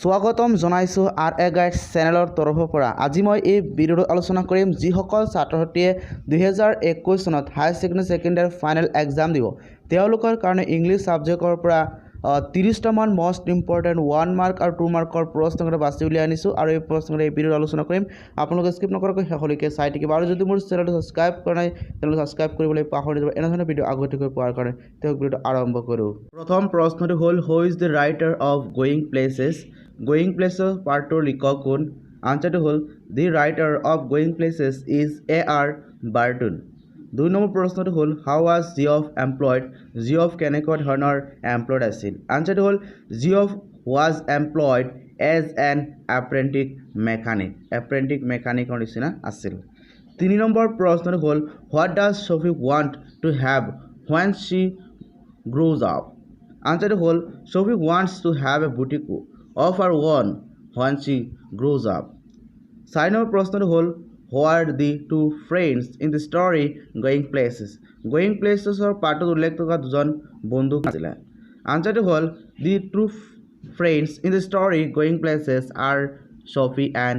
স্বাগতম জনাইছোঁ R a guide চেনেলৰ তৰফৰ পৰা। আজি মই এই ভিডিঅ'ত আলোচনা কৰিম যিসকল ছাত্ৰ ছাত্ৰীয়ে 2021 চনত হায়াৰ ছেকেণ্ডেৰী ফাইনেল এক্সাম দিব তেওঁলোকৰ কাৰণে ইংলিছ ছাবজেক্টৰ পৰা 30টামান মষ্ট ইম্পৰ্টেণ্ট 1 মাৰ্ক আৰু 2 মাৰ্কৰ প্ৰশ্নকেইটা বাছি উলিয়াই আনিছোঁ আৰু এই প্ৰশ্নকেইটা এই ভিডিঅ'ত আলোচনা কৰিম। আপোনালোকে স্কিপ নকৰাকৈ শেষলৈকে চাই থাকিব আৰু যদি মোৰ চেনেলটো ছাবস্ক্ৰাইব কৰা নাই তেনেহ'লে ছাবস্ক্ৰাইব কৰিবলৈ পাহৰি নাযাব। এনেধৰণৰ ভিডিঅ' আগতীয়াকৈ পোৱাৰ কাৰণে তেওঁক ভিডিঅ'টো আৰম্ভ কৰোঁ। প্ৰথম প্ৰশ্নটো হ'ল who is the writer of going places. Going places পাৰ্টটোৰ লিখক কোন? আনচাৰটো হ'ল the writer of going places is A.R. Barton. 2 number প্ৰশ্নটো হ'ল হাউ ৱাজ জিঅফ এমপ্লয়ড। জিঅফ কেনেকুৱা ধৰণৰ এমপ্লয়ড আছিল? আনচাৰটো হ'ল Geoff was employed as an apprentice mechanic. Apprentice মেকানিকৰ নিচিনা আছিল। 3 নম্বৰ প্ৰশ্নটো হ'ল what does Sophie want to have when she grows up. আনচাৰটো হ'ল Sophie wants to have a boutique of her own when she grows up. 4 number প্ৰশ্নটো হ'ল who are the two friends in the story going places. going placesৰ পাৰ্টত উল্লেখ থকা দুজন বন্ধু আছিলে। আনচাৰটো হ'ল the two friends in the story going places are Sophie and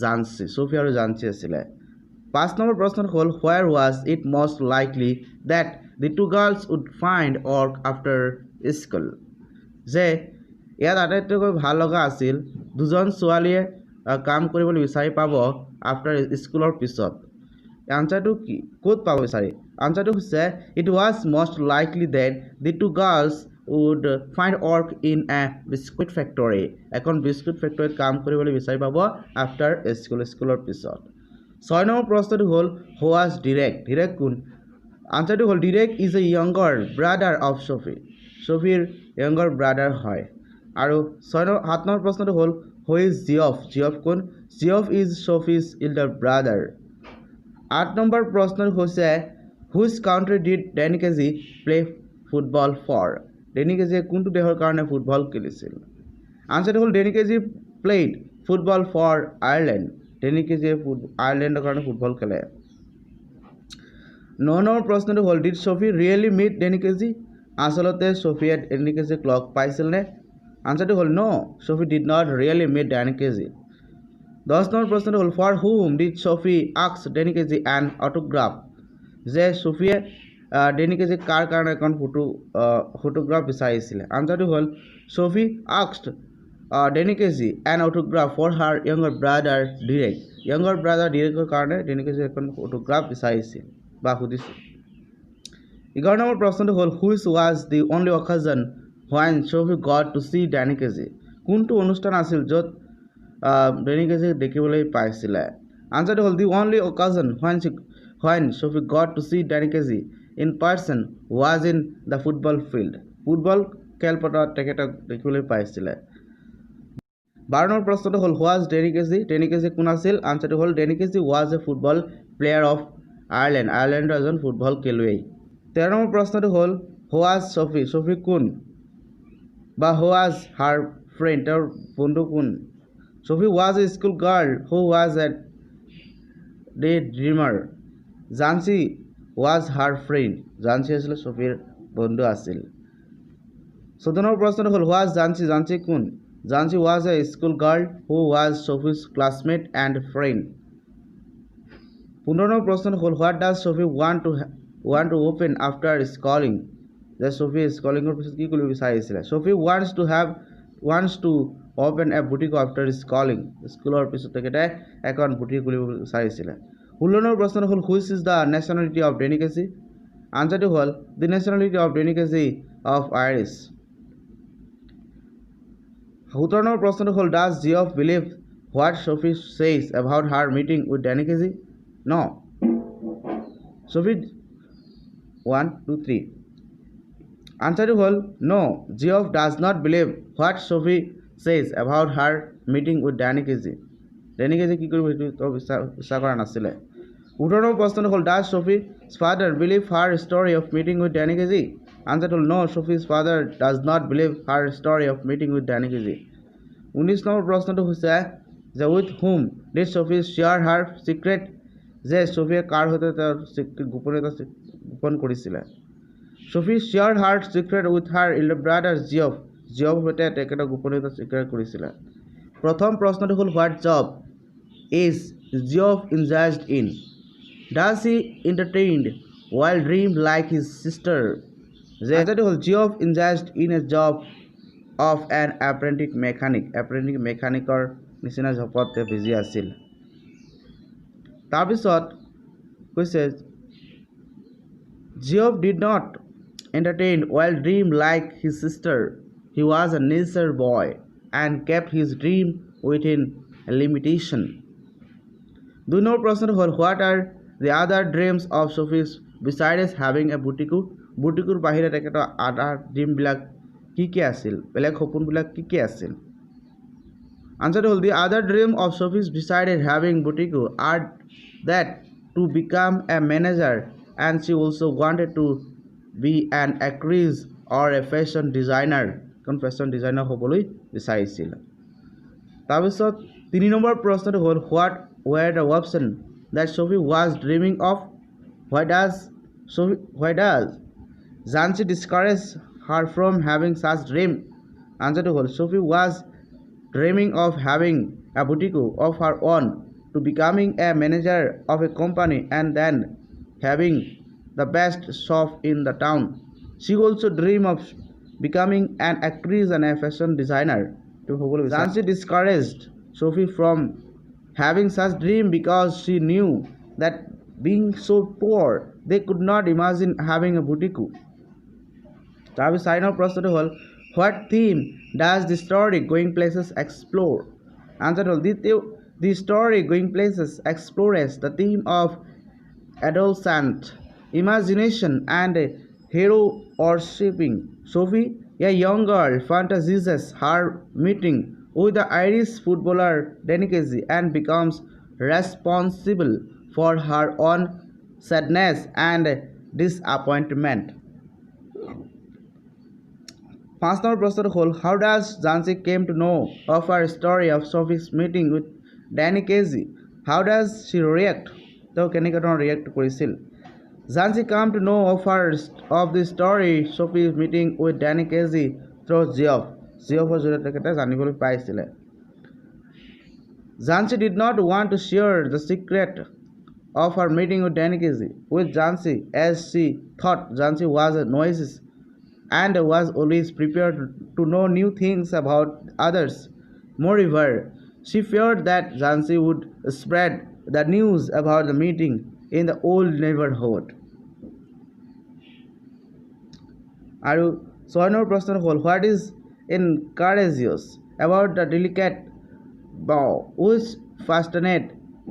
Jansi. Sophie আৰু Jansi আছিলে। 5 নম্বৰ প্ৰশ্নটো হ'ল where was it most likely that the two girls would find work after school. যে ইয়াত আটাইতকৈ ভাল লগা আছিল দুজন ছোৱালীয়ে কাম কৰিবলৈ বিচাৰি পাব আফটাৰ স্কুলৰ পিছত। আনচাৰটো কি ক'ত পাব বিচাৰি? আনচাৰটো হৈছে it was most likely that the two girls would find work in a biscuit factory. এখন বিস্কুট ফেক্টৰীত কাম কৰিবলৈ বিচাৰি পাব আফটাৰ স্কুলৰ পিছত। 6 নম্বৰ প্ৰশ্নটো হ'ল হু ৱাজ ডিৰেক। ডিৰেক কোন? আনচাৰটো হ'ল Derek is a younger brother of Sophie. ছফিৰ য়ংগাৰ ব্ৰাদাৰ হয়। আৰু 7 নম্বৰ প্ৰশ্নটো হ'ল হু ইজ জিঅফ। জিঅফ কোন? Geoff is Sophie's elder brother. 8 number প্ৰশ্নটো হৈছে which country did Danny Casey play football for. ডেনিকেজিয়ে কোনটো দেশৰ কাৰণে ফুটবল খেলিছিল? আনচাৰটো হ'ল Danny Casey played football for Ireland. ডেনিকেজিয়ে আয়াৰলেণ্ডৰ কাৰণে ফুটবল খেলে। 9 নম্বৰ প্ৰশ্নটো হ'ল did Sophie really meet Danny Casey. আচলতে ছফিয়ে ডেনিকেজিক লগ পাইছিলনে? আনচাৰটো হ'ল no' Sophie did not really meet Danny Casey. 10 number প্ৰশ্নটো হ'ল for whom did Sophie ask ডেনিকেজি an autograph. যে ছফিয়ে ডেনিকেজিক কাৰ কাৰণে এখন ফটোগ্ৰাফ বিচাৰিছিলে? আনচাৰটো হ'ল Sophie asked Danny Casey an autograph for her younger brother Derek. Younger brother ডিৰেকৰ কাৰণে ডেনিকেজি এখন ফটোগ্ৰাফ বিচাৰিছিল বা সুধিছিল। 11 নম্বৰ প্ৰশ্নটো হ'ল which was the only অকেজন when Sophie got to see ডেনিকেজি। কোনটো অনুষ্ঠান আছিল য'ত ডেনিকেজিক দেখিবলৈ পাইছিলে? আনচাৰটো হ'ল the only অকেজন when Sophie got to see ডেনিকেজি in person was in the football field. Football খেলপথাৰত তেখেতক দেখিবলৈ পাইছিলে। 12 নম্বৰ প্ৰশ্নটো হ'ল ৱাজ ডেনিকেজি। ডেনিকেজি কোন আছিল? আনচাৰটো হ'ল Danny Casey was a football player of Ireland. আয়াৰলেণ্ডৰ এজন ফুটবল খেলুৱৈ। 13 নম্বৰ প্ৰশ্নটো হ'ল ৱাজ ছফি। ছফি কোন? বা হু ৱাজ হাৰ ফ্ৰেণ্ড। তেওঁৰ বন্ধু কোন? Sophie was a school girl who was a day dreamer. Jansie was her friend. Jansie আছিলে ছফিৰ বন্ধু আছিল। 14 নম্বৰ প্ৰশ্নটো হ'ল ৱাজ জানচি। জানচি কোন? Jansie was a school girl who was Sophie's classmate and friend. 15 number প্ৰশ্নটো হ'ল what does Sophie want to open after schooling. যে ছফিয়ে স্কলিঙৰ পিছত কি কৰিব বিচাৰিছিলে? Sophie wants to open a boutique after schooling. স্কুলৰ পিছত তেখেতে এখন বুটিক খুলিব বিচাৰিছিলে। 16 নম্বৰ প্ৰশ্নটো হ'ল which is the nationality of Danny Casey. আনচাৰটো হ'ল the nationality of Danny Casey of Irish. 17 number প্ৰশ্নটো হ'ল does Geoff believe what Sophie says about her meeting with Danny Casey. No Sophie 1 2 3। আনচাৰটো হ'ল no' Geoff does not believe what Sophie says about her meeting with Danny Casey. Danny Casey কি কৰিব সেইটো বিশ্বাস কৰা নাছিলে। 18 নম্বৰ প্ৰশ্নটো হ'ল does Sophie's father believe her story of meeting with Danny Casey. আনচাৰটো হ'ল no' Sophie's father does not believe her story of meeting with Danny Casey. 19 number প্ৰশ্নটো হৈছে যে with whom did Sophie share her secret. যে ছফিয়ে কাৰ সৈতে তেওঁৰ গোপনীয়তা গোপন কৰিছিলে? Sophie shared her secret with her elder brother Geoff. জিঅ'ফৰ সৈতে তেখেতৰ গোপনীয়তা স্বীকাৰ কৰিছিলে। প্ৰথম প্ৰশ্নটো হ'ল what job is Geoff engaged in? Does he entertained while dream like his sister? যে আনসাৰটো হ'ল Geoff engaged in a job of an apprentice মেকানিকৰ নিচিনা জবত তেওঁ বিজি আছিল। তাৰপিছত কৈছে Geoff did not entertain while dream like his sister. He was a nature boy and kept his dream within a limitation. 2 number প্ৰশ্নটো হ'ল what are the other dreams of Sophie besides having a boutique? বুটিকুৰ বাহিৰে তেখেতৰ আদাৰ ড্ৰিমবিলাক কি আছিল, বেলেগ সপোনবিলাক কি আছিল? আনসাৰটো হ'ল the other dream of Sophie besides having boutique are that to become a manager, and she also wanted to be an actress or a fashion designer. কোন ফেশ্বন ডিজাইনাৰ হ'বলৈ বিচাৰিছিল। তাৰপিছত 3 নম্বৰ প্ৰশ্নটো হ'ল what were the options that Sophie was dreaming of? Why does Jhansi discourage her from having such dream? আনসাৰটো হ'ল Sophie was dreaming of having a boutique of her own, to becoming a manager of a company, and then having the best shop in the town. She also dreamed of becoming an actress and a fashion designer. Jhansi discouraged Sophie from having such dream because she knew that being so poor, they could not imagine having a boutique. তাৰপিছত 4 number প্ৰশ্নটো হ'ল what theme does the story Going Places explore? Answer হ'ল the story Going Places explores the theme of adolescent imagination and hero worshipping. Sophie, a young girl, fantasizes her meeting with the Irish footballer Danny Casey and becomes responsible for her own sadness and disappointment. 5 number প্ৰশ্নটো হ'ল how does Jhansi came to know of her story of Sophie's meeting with Danny Casey? How does she react? তেওঁ কেনেকৈ ধৰণৰ react কৰিছিল? Jhansi came to know of the story Sophie's meeting with Danny Casey through জিঅ'ফৰ জৰিয়তে তেখেতে জানিবলৈ পাইছিলে। Jhansi did not want to share the secret of her meeting with Danny Casey with Jhansi, as she thought Jhansi was a novice and was always prepared to know new things about others. Moreover, she feared that Jhansi would spread the news about the meeting in the old neighborhood. আৰু 6 number প্ৰশ্ন হ'ল what is encourageous about the delicate bow which fastened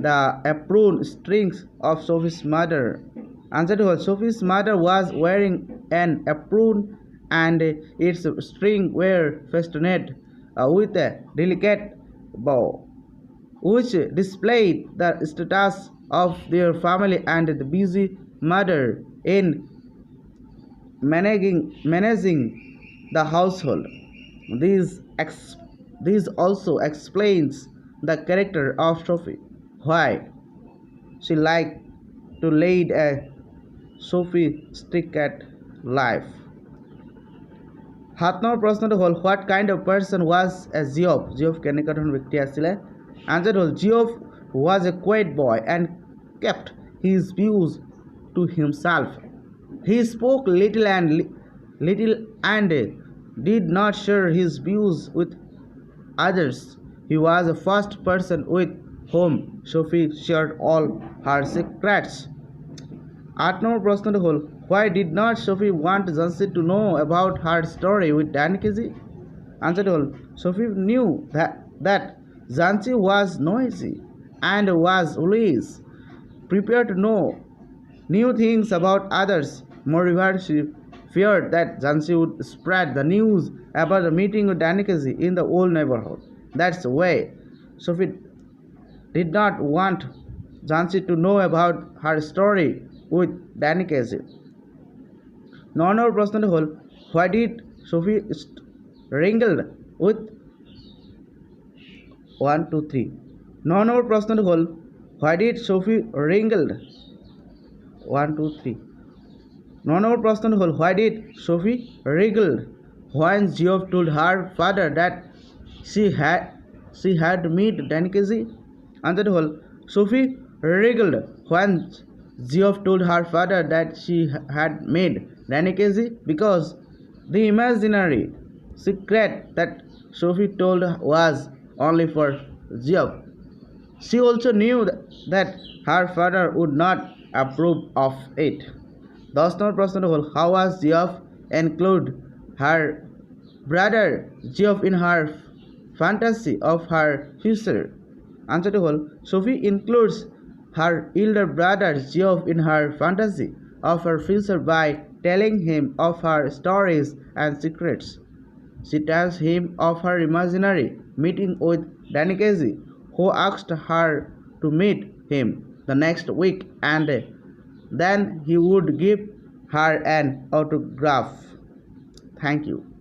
the apron strings of Sophie's mother? আনসাৰটো হ'ল Sophie's mother was wearing an apron and its string were fastened with a delicate bow, which displayed the status of their family and the busy mother in managing the household. This also explains the character of Sophie, why she liked to lead a sophisticated life. 7 number প্ৰশ্নটো হ'ল what kind of person was a Geoff? Geoff কেনেকুৱা ধৰণৰ ব্যক্তি আছিলে? Answer হ'ল Geoff was a quiet boy and kept his views to himself. He spoke little and did not share his views with others. He was the first person with whom Sophie shared all her secrets. 8 number প্ৰশ্নটো হ'ল why did not Sophie want Jhansi to know about her story with Danny Casey? Answer হ'ল Sophie knew that Jhansi was noisy and was always prepared to know new things about others. Moreover, she feared that Jhansi would spread the news about the meeting with Danny Casey in the old neighborhood. That's why Sophie did not want Jhansi to know about her story with Danny Casey. 9 number প্ৰশ্নটো হ'ল why did Sophie wrangled with 1 2 3 9 number প্ৰশ্নটো হ'ল why did Sophie wrangled 1 2 3 9 number প্ৰশ্নটো হ'ল why did Sophie wrangled When Geoff told her father that she had met Danikezi? Answer hall Sophie wriggled when Geoff told her father that she had met Danikezi because the imaginary secret that Sophie told was only for Geoff. She also knew that her father would not approve of it. 10 নম্বর প্রশ্নটা হল how was Geoff include her brother Geoff in her fantasy of her future? Answer hall Sophie includes her elder brother Geoff in her fantasy of her future by telling him of her stories and secrets. She tells him of her imaginary meeting with Danikezi, who asked her to meet him the next week and then he would give her an autograph. Thank you.